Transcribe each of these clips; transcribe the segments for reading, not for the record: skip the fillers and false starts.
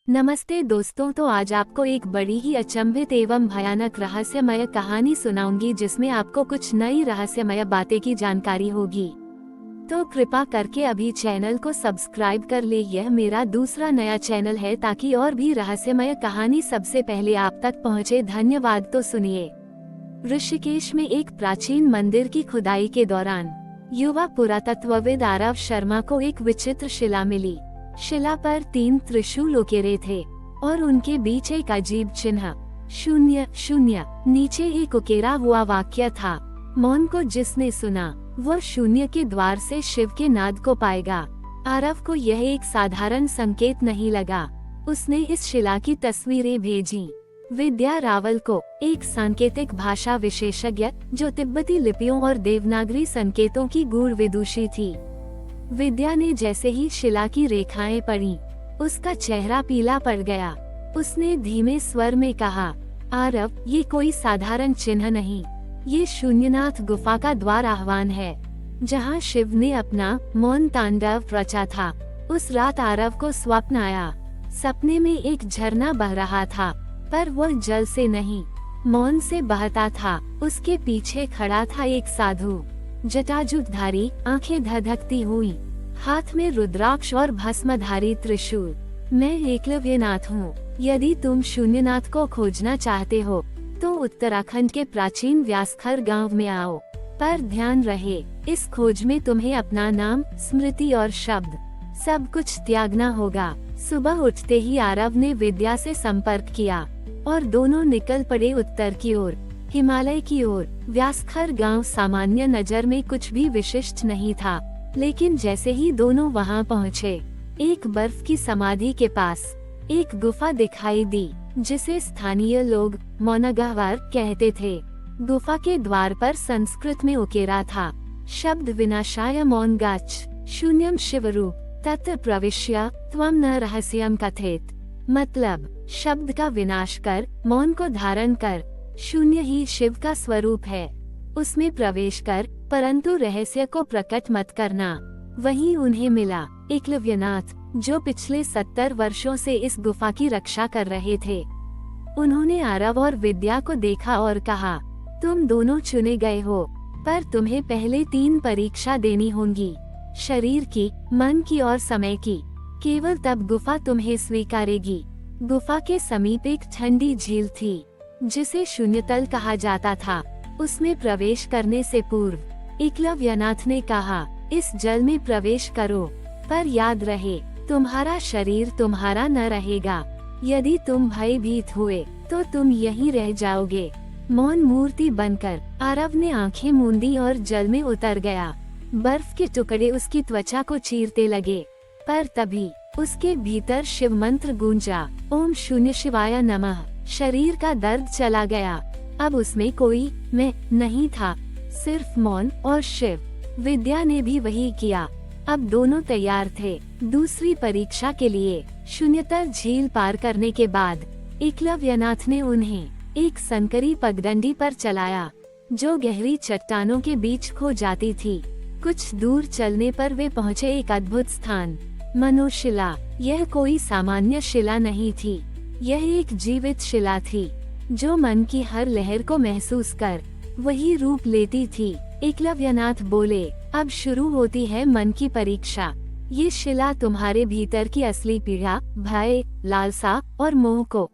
नमस्ते दोस्तों, तो आज आपको एक बड़ी ही अचंभित एवं भयानक रहस्यमय कहानी सुनाऊंगी जिसमें आपको कुछ नई रहस्यमय बातें की जानकारी होगी। तो कृपा करके अभी चैनल को सब्सक्राइब कर ले। यह मेरा दूसरा नया चैनल है ताकि और भी रहस्यमय कहानी सबसे पहले आप तक पहुंचे। धन्यवाद। तो सुनिए। ऋषिकेश में एक प्राचीन मंदिर की खुदाई के दौरान युवा पुरातत्वविद आरव शर्मा को एक विचित्र शिला मिली। शिला पर 3 त्रिशूल उकेरे थे और उनके बीच एक अजीब चिन्ह शून्य शून्य। नीचे एक उकेरा हुआ वाक्य था, मौन को जिसने सुना वो शून्य के द्वार से शिव के नाद को पाएगा। आरव को यह एक साधारण संकेत नहीं लगा। उसने इस शिला की तस्वीरें भेजी विद्या रावल को, एक सांकेतिक भाषा विशेषज्ञ जो तिब्बती लिपियों और देवनागरी संकेतों की गूढ़ विदुषी थी। विद्या ने जैसे ही शिला की रेखाएं पढ़ी, उसका चेहरा पीला पड़ गया। उसने धीमे स्वर में कहा, आरव, ये कोई साधारण चिन्ह नहीं, ये शून्यनाथ गुफा का द्वार आह्वान है, जहाँ शिव ने अपना मौन तांडव रचा था। उस रात आरव को स्वप्न आया। सपने में एक झरना बह रहा था, पर वह जल से नहीं, मौन से बहता था। उसके पीछे खड़ा था एक साधु, जटाजुधारी, आंखें धधकती हुई, हाथ में रुद्राक्ष और भस्मधारी त्रिशूल। मैं एकलव्यनाथ हूँ। यदि तुम शून्यनाथ को खोजना चाहते हो तो उत्तराखंड के प्राचीन व्यासखर गांव में आओ, पर ध्यान रहे, इस खोज में तुम्हें अपना नाम, स्मृति और शब्द सब कुछ त्यागना होगा। सुबह उठते ही आरव ने विद्या से संपर्क किया और दोनों निकल पड़े उत्तर की ओर, हिमालय की ओर। व्यासखर गांव सामान्य नजर में कुछ भी विशिष्ट नहीं था, लेकिन जैसे ही दोनों वहां पहुंचे, एक बर्फ की समाधि के पास एक गुफा दिखाई दी, जिसे स्थानीय लोग मौनगह्वर कहते थे। गुफा के द्वार पर संस्कृत में उकेरा था शब्द विनाशाय मौन गच्छ शून्यम शिवरूप तत्र प्रविश्य त्वं न रहस्यम कथित। मतलब, शब्द का विनाश कर, मौन को धारण कर, शून्य ही शिव का स्वरूप है, उसमें प्रवेश कर, परंतु रहस्य को प्रकट मत करना। वहीं उन्हें मिला एकलव्यनाथ, जो पिछले 70 वर्षों से इस गुफा की रक्षा कर रहे थे। उन्होंने आरव और विद्या को देखा और कहा, तुम दोनों चुने गए हो, पर तुम्हें पहले 3 परीक्षा देनी होंगी, शरीर की, मन की और समय की। केवल तब गुफा तुम्हें स्वीकारेगी। गुफा के समीप एक ठंडी झील थी, जिसे शून्यतल कहा जाता था। उसमें प्रवेश करने से पूर्व एकलव्यनाथ ने कहा, इस जल में प्रवेश करो, पर याद रहे, तुम्हारा शरीर तुम्हारा न रहेगा। यदि तुम भयभीत हुए तो तुम यहीं रह जाओगे। मौन मूर्ति बनकर आरव ने आंखें मूंदी और जल में उतर गया। बर्फ के टुकड़े उसकी त्वचा को चीरते लगे, पर तभी उसके भीतर शिव मंत्र गूंजा, ओम शून्य शिवाय नमः। शरीर का दर्द चला गया। अब उसमें कोई मैं नहीं था, सिर्फ मौन और शिव। विद्या ने भी वही किया। अब दोनों तैयार थे दूसरी परीक्षा के लिए। शून्यतर झील पार करने के बाद एकलव्यनाथ ने उन्हें एक संकरी पगडंडी पर चलाया, जो गहरी चट्टानों के बीच खो जाती थी। कुछ दूर चलने पर वे पहुँचे एक अद्भुत स्थान, मनोशिला। यह कोई सामान्य शिला नहीं थी, यह एक जीवित शिला थी, जो मन की हर लहर को महसूस कर वही रूप लेती थी। एकलव्यनाथ बोले, अब शुरू होती है मन की परीक्षा। ये शिला तुम्हारे भीतर की असली पीड़ा, भय, लालसा और मोह को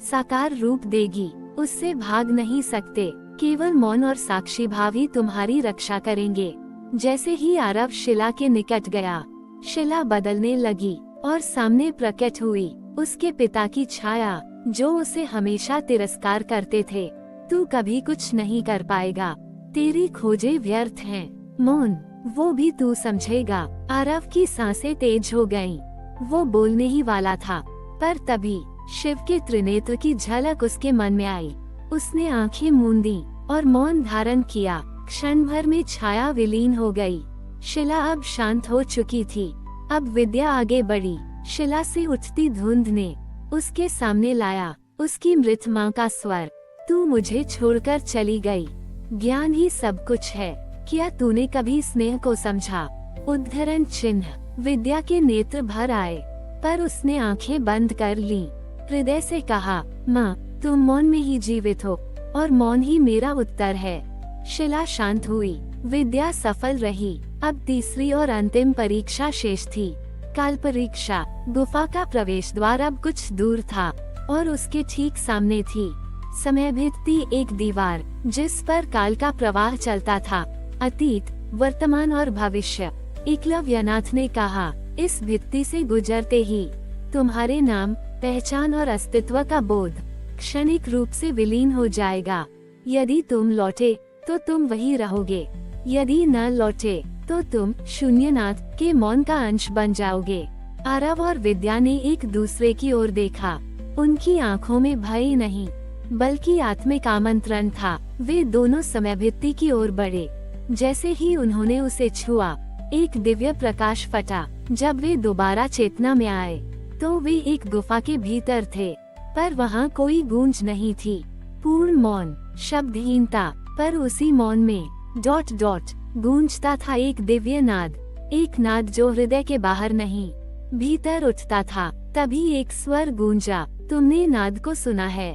साकार रूप देगी। उससे भाग नहीं सकते। केवल मौन और साक्षी भाव ही तुम्हारी रक्षा करेंगे। जैसे ही आरव शिला के निकट गया, शिला बदलने लगी और सामने प्रकट हुई उसके पिता की छाया, जो उसे हमेशा तिरस्कार करते थे। तू कभी कुछ नहीं कर पाएगा, तेरी खोजें व्यर्थ हैं। मौन, वो भी तू समझेगा। आरव की सांसें तेज हो गईं। वो बोलने ही वाला था, पर तभी शिव के त्रिनेत्र की झलक उसके मन में आई। उसने आंखें मूंदी और मौन धारण किया। क्षण भर में छाया विलीन हो गई। शिला अब शांत हो चुकी थी। अब विद्या आगे बढ़ी। शिला से उठती धुंध ने उसके सामने लाया उसकी मृत माँ का स्वर, तू मुझे छोड़कर चली गई। ज्ञान ही सब कुछ है, क्या तूने कभी स्नेह को समझा? उद्धरण चिन्ह। विद्या के नेत्र भर आए। पर उसने आंखें बंद कर ली। हृदय से कहा, माँ, तुम मौन में ही जीवित हो और मौन ही मेरा उत्तर है। शिला शांत हुई। विद्या सफल रही। अब तीसरी और अंतिम परीक्षा शेष थी, काल परीक्षा। गुफा का प्रवेश द्वार अब कुछ दूर था और उसके ठीक सामने थी समय भित्ति, एक दीवार जिस पर काल का प्रवाह चलता था, अतीत, वर्तमान और भविष्य। एकलव्यनाथ ने कहा, इस भित्ति से गुजरते ही तुम्हारे नाम, पहचान और अस्तित्व का बोध क्षणिक रूप से विलीन हो जाएगा। यदि तुम लौटे तो तुम वही रहोगे, यदि न लौटे तो तुम शून्यनाथ के मौन का अंश बन जाओगे। आरव और विद्या ने एक दूसरे की ओर देखा। उनकी आंखों में भय नहीं बल्कि आत्मिक आमंत्रण था। वे दोनों समय भित्ति की ओर बढ़े। जैसे ही उन्होंने उसे छुआ, एक दिव्य प्रकाश फटा। जब वे दोबारा चेतना में आए तो वे एक गुफा के भीतर थे, पर वहाँ कोई गूंज नहीं थी। पूर्ण मौन, शब्दहीनता, पर उसी मौन में ... गूंजता था एक दिव्य नाद। एक नाद जो हृदय के बाहर नहीं, भीतर उठता था। तभी एक स्वर गूंजा, तुमने नाद को सुना है,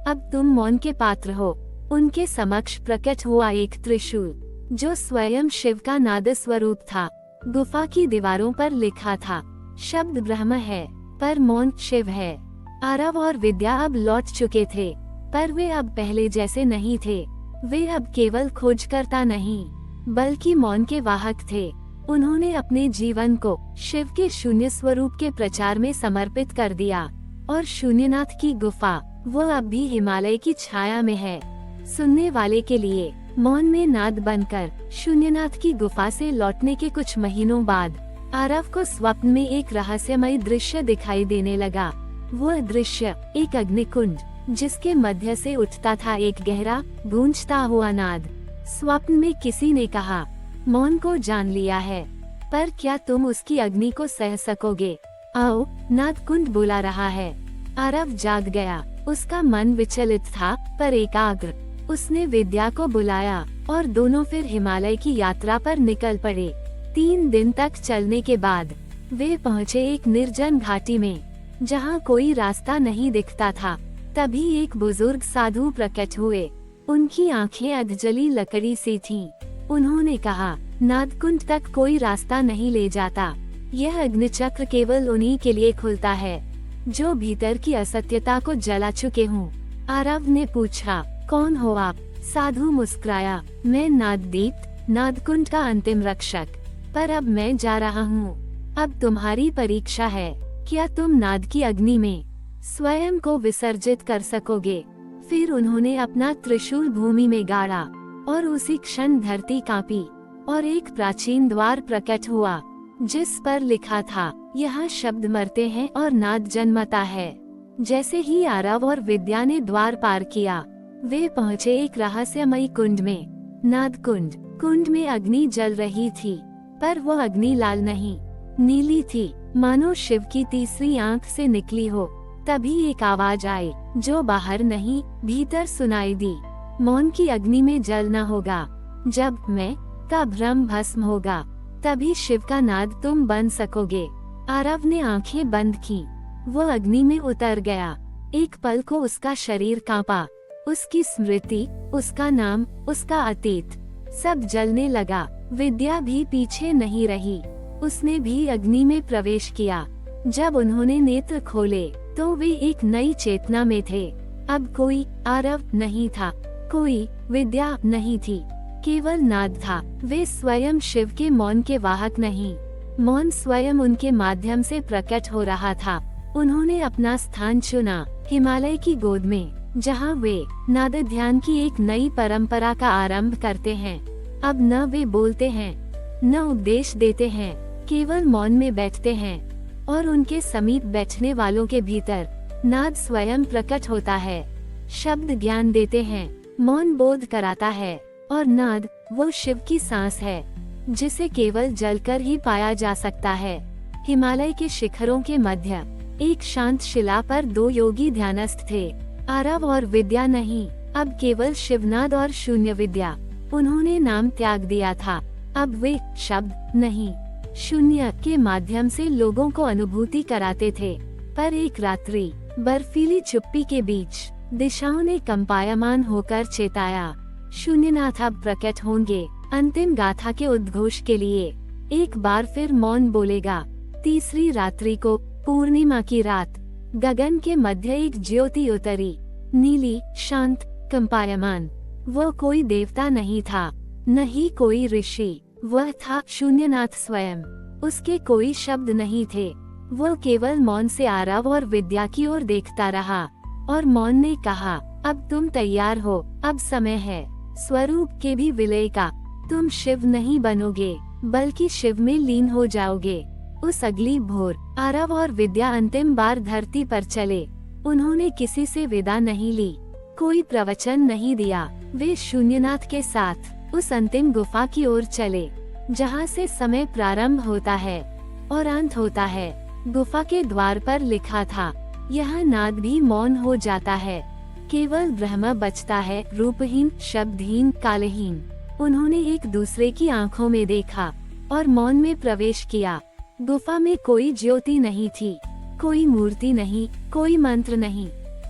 अब तुम मौन के पात्र हो। उनके समक्ष प्रकट हुआ एक त्रिशूल जो स्वयं शिव का नाद स्वरूप था। गुफा की दीवारों पर लिखा था, शब्द ब्रह्म है पर मौन शिव है। आरव और विद्या अब लौट चुके थे, पर वे अब पहले जैसे नहीं थे। वे अब केवल खोजकर्ता नहीं बल्कि मौन के वाहक थे। उन्होंने अपने जीवन को शिव के शून्य स्वरूप के प्रचार में समर्पित कर दिया और शून्यनाथ की गुफा वो अब भी हिमालय की छाया में है। सुनने वाले के लिए मौन में नाद बनकर शून्यनाथ की गुफा से लौटने के कुछ महीनों बाद आरव को स्वप्न में एक रहस्यमय दृश्य दिखाई देने लगा। वह दृश्य एक अग्निकुंड जिसके मध्य से उठता था एक गहरा गूंजता हुआ नाद। स्वप्न में किसी ने कहा, मौन को जान लिया है, पर क्या तुम उसकी अग्नि को सह सकोगे? आओ, नाद कुंड बुला रहा है। आरव जाग गया। उसका मन विचलित था पर एकाग्र। उसने विद्या को बुलाया और दोनों फिर हिमालय की यात्रा पर निकल पड़े। 3 दिन तक चलने के बाद वे पहुँचे एक निर्जन घाटी में जहाँ कोई रास्ता नहीं दिखता था। तभी एक बुजुर्ग साधु प्रकट हुए। उनकी आंखें अधजली लकड़ी सी थीं। उन्होंने कहा, नादकुंड तक कोई रास्ता नहीं ले जाता। यह अग्निचक्र केवल उन्हीं के लिए खुलता है जो भीतर की असत्यता को जला चुके हों। आरव ने पूछा, कौन हो आप? साधु मुस्कुराया, मैं नाददीप्त, नादकुंड का अंतिम रक्षक। पर अब मैं जा रहा हूँ। अब तुम्हारी परीक्षा है, क्या तुम नाद की अग्नि में स्वयं को विसर्जित कर सकोगे? फिर उन्होंने अपना त्रिशूल भूमि में गाड़ा और उसी क्षण धरती कांपी और एक प्राचीन द्वार प्रकट हुआ जिस पर लिखा था, यहाँ शब्द मरते हैं और नाद जन्मता है। जैसे ही आरव और विद्या ने द्वार पार किया, वे पहुँचे एक रहस्यमयी कुंड में, नाद कुंड। कुंड में अग्नि जल रही थी, पर वो अग्नि लाल नहीं, नीली थी, मानो शिव की तीसरी आंख से निकली हो। तभी एक आवाज आई जो बाहर नहीं भीतर सुनाई दी, मौन की अग्नि में जलना होगा। जब मैं का भ्रम भस्म होगा तभी शिव का नाद तुम बन सकोगे। आरव ने आंखें बंद की। वो अग्नि में उतर गया। एक पल को उसका शरीर कांपा। उसकी स्मृति, उसका नाम, उसका अतीत सब जलने लगा। विद्या भी पीछे नहीं रही। उसने भी अग्नि में प्रवेश किया। जब उन्होंने नेत्र खोले तो वे एक नई चेतना में थे। अब कोई आरव नहीं था, कोई विद्या नहीं थी, केवल नाद था। वे स्वयं शिव के मौन के वाहक नहीं, मौन स्वयं उनके माध्यम से प्रकट हो रहा था। उन्होंने अपना स्थान चुना, हिमालय की गोद में, जहाँ वे नाद ध्यान की एक नई परंपरा का आरंभ करते हैं। अब न वे बोलते हैं, न उपदेश देते हैं, केवल मौन में बैठते हैं और उनके समीप बैठने वालों के भीतर नाद स्वयं प्रकट होता है। शब्द ज्ञान देते हैं, मौन बोध कराता है और नाद वो शिव की सांस है जिसे केवल जलकर ही पाया जा सकता है। हिमालय के शिखरों के मध्य एक शांत शिला पर 2 योगी ध्यानस्थ थे, आरव और विद्या नहीं, अब केवल शिवनाद और शून्य विद्या। उन्होंने नाम त्याग दिया था। अब वे शब्द नहीं, शून्य के माध्यम से लोगों को अनुभूति कराते थे। पर एक रात्रि बर्फीली चुप्पी के बीच दिशाओं ने कंपायमान होकर चेताया, शून्यनाथ अब प्रकट होंगे अंतिम गाथा के उद्घोष के लिए। एक बार फिर मौन बोलेगा। तीसरी रात्रि को पूर्णिमा की रात, गगन के मध्य एक ज्योति उतरी, नीली, शांत, कंपायमान। वह कोई देवता नहीं था, न ही कोई ऋषि, वह था शून्यनाथ स्वयं। उसके कोई शब्द नहीं थे, वह केवल मौन से आरव और विद्या की ओर देखता रहा। और मौन ने कहा, अब तुम तैयार हो, अब समय है स्वरूप के भी विलय का। तुम शिव नहीं बनोगे, बल्कि शिव में लीन हो जाओगे। उस अगली भोर आरव और विद्या अंतिम बार धरती पर चले। उन्होंने किसी से विदा नहीं ली, कोई प्रवचन नहीं दिया। वे शून्यनाथ के साथ उस अंतिम गुफा की ओर चले, जहाँ से समय प्रारंभ होता है और अंत होता है। गुफा के द्वार पर लिखा था, यह नाद भी मौन हो जाता है, केवल ब्रह्म बचता है, रूपहीन, शब्दहीन, कालहीन। उन्होंने एक दूसरे की आंखों में देखा और मौन में प्रवेश किया। गुफा में कोई ज्योति नहीं थी, कोई मूर्ति नहीं, कोई मंत्र नहीं।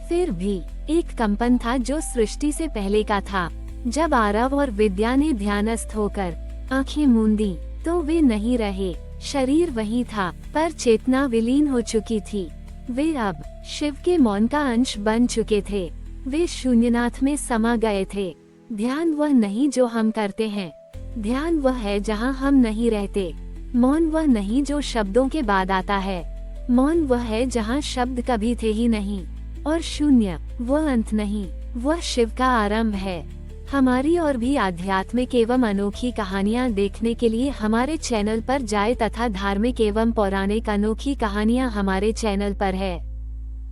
फिर भी एक कंपन था जो सृष्टि से पहले का था। जब आरव और विद्या ने ध्यानस्थ होकर आंखें मूंदी, तो वे नहीं रहे। शरीर वही था, पर चेतना विलीन हो चुकी थी। वे अब शिव के मौन का अंश बन चुके थे। वे शून्यनाथ में समा गए थे। ध्यान वह नहीं जो हम करते हैं, ध्यान वह है जहाँ हम नहीं रहते। मौन वह नहीं जो शब्दों के बाद आता है, मौन वह है जहाँ शब्द कभी थे ही नहीं। और शून्य वह अंत नहीं, वह शिव का आरंभ है। हमारी और भी आध्यात्मिक एवं अनोखी कहानियाँ देखने के लिए हमारे चैनल पर जाएं तथा धार्मिक एवं पौराणिक अनोखी कहानियाँ हमारे चैनल पर है।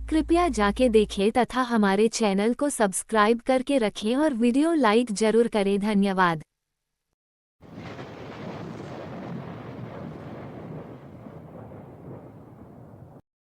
कृपया जाके देखें तथा हमारे चैनल को सब्सक्राइब करके रखें और वीडियो लाइक जरूर करें। धन्यवाद।